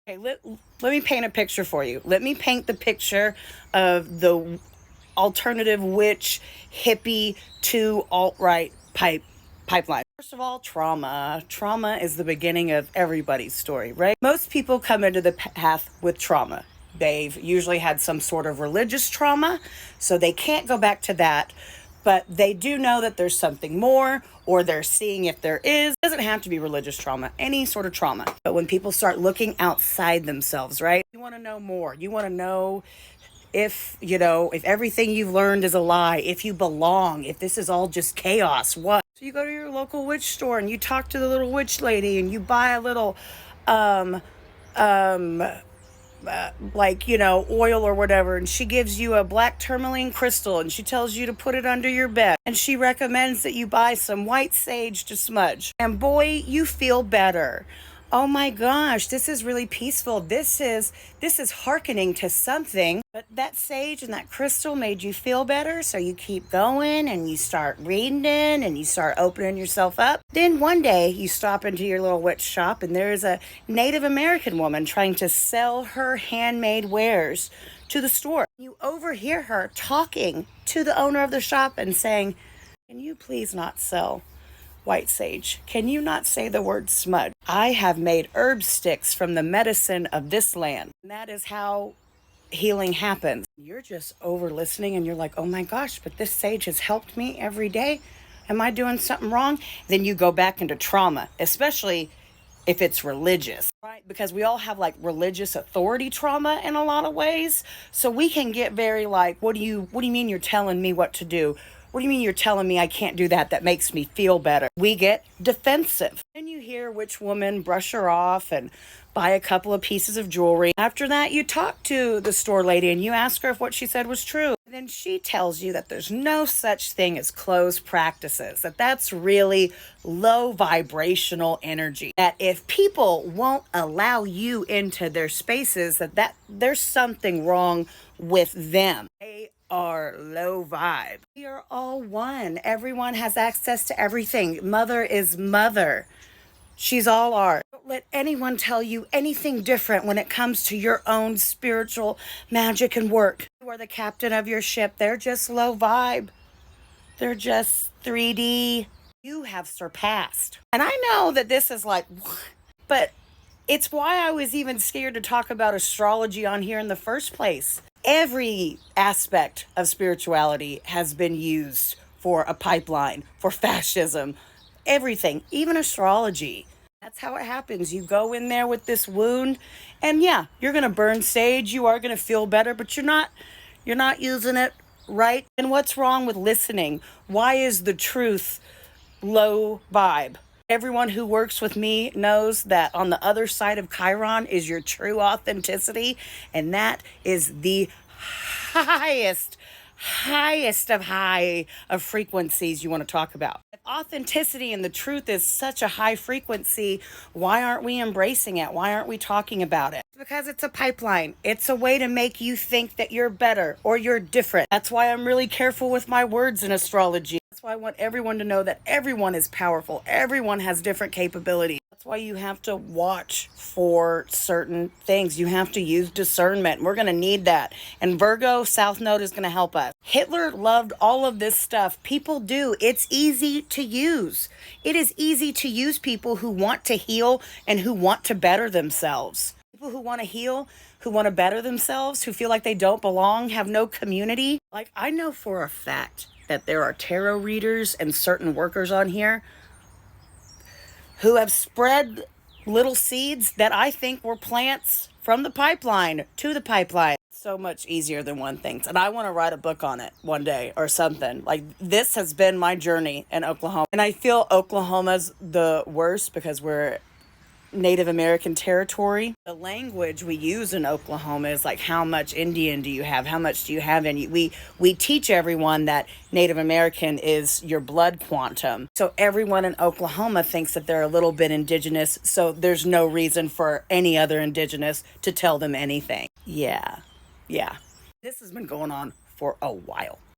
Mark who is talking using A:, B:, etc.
A: Okay, let me paint a picture for you. Let me paint the picture of the alternative witch hippie to alt-right pipeline. First of all, trauma. Trauma is the beginning of everybody's story, right? Most people come into the path with trauma. They've usually had some sort of religious trauma, so they can't go back to that. But they do know that there's something more, or they're seeing if there is. It doesn't have to be religious trauma, any sort of trauma. But when people start looking outside themselves, right? You want to know more. You want to know if everything you've learned is a lie, if you belong, if this is all just chaos, what? So you go to your local witch store and you talk to the little witch lady and you buy a little, um, um, oil or whatever, and she gives you a black tourmaline crystal and she tells you to put it under your bed, and she recommends that you buy some white sage to smudge, and boy, you feel better. Oh my gosh, this is really peaceful. This is hearkening to something. But that sage and that crystal made you feel better, so you keep going and you start reading and you start opening yourself up. Then one day you stop into your little witch shop and there's a Native American woman trying to sell her handmade wares to the store. You overhear her talking to the owner of the shop and saying, "Can you please not sell white sage? Can you not say the word smudge? I have made herb sticks from the medicine of this land." And that is how healing happens. You're just over listening and you're like, "Oh my gosh, but this sage has helped me every day. Am I doing something wrong?" Then you go back into trauma, especially if it's religious, right? Because we all have like religious authority trauma in a lot of ways. So we can get very like, what do you mean you're telling me what to do? What do you mean you're telling me I can't do that? That makes me feel better. We get defensive. Then you hear which woman brush her off and buy a couple of pieces of jewelry. After that, you talk to the store lady and you ask her if what she said was true. And then she tells you that there's no such thing as closed practices, that's really low vibrational energy. That if people won't allow you into their spaces, that there's something wrong with them. They are low vibe. We are all one. Everyone has access to everything. Mother is mother. She's all ours. Don't let anyone tell you anything different when it comes to your own spiritual magic and work. You are the captain of your ship. They're just low vibe. They're just 3D. You have surpassed. And I know that this is like, what? But it's why I was even scared to talk about astrology on here in the first place. Every aspect of spirituality has been used for a pipeline, for fascism, everything, even astrology. That's how it happens. You go in there with this wound and yeah, you're going to burn sage. You are going to feel better, but you're not using it right. And what's wrong with listening? Why is the truth low vibe? Everyone who works with me knows that on the other side of Chiron is your true authenticity, and that is the highest of high of frequencies you want to talk about. If authenticity and the truth is such a high frequency, why aren't we embracing it? Why aren't we talking about it? Because it's a pipeline. It's a way to make you think that you're better or you're different. That's why I'm really careful with my words in astrology. That's why I want everyone to know that everyone is powerful. Everyone has different capabilities. That's why you have to watch for certain things. You have to use discernment. We're going to need that. And Virgo, South Node is going to help us. Hitler loved all of this stuff. People do. It's easy to use. It is easy to use people who want to heal and who want to better themselves. People who want to heal, who want to better themselves, who feel like they don't belong, have no community. Like, I know for a fact that there are tarot readers and certain workers on here who have spread little seeds that I think were plants from the pipeline to the pipeline. So much easier than one thinks. And I want to write a book on it one day or something. Like, this has been my journey in Oklahoma. And I feel Oklahoma's the worst because we're Native American territory. The language we use in Oklahoma is like, how much Indian do you have? How much do you have in you? We teach everyone that Native American is your blood quantum. So everyone in Oklahoma thinks that they're a little bit indigenous. So there's no reason for any other indigenous to tell them anything. Yeah. This has been going on for a while.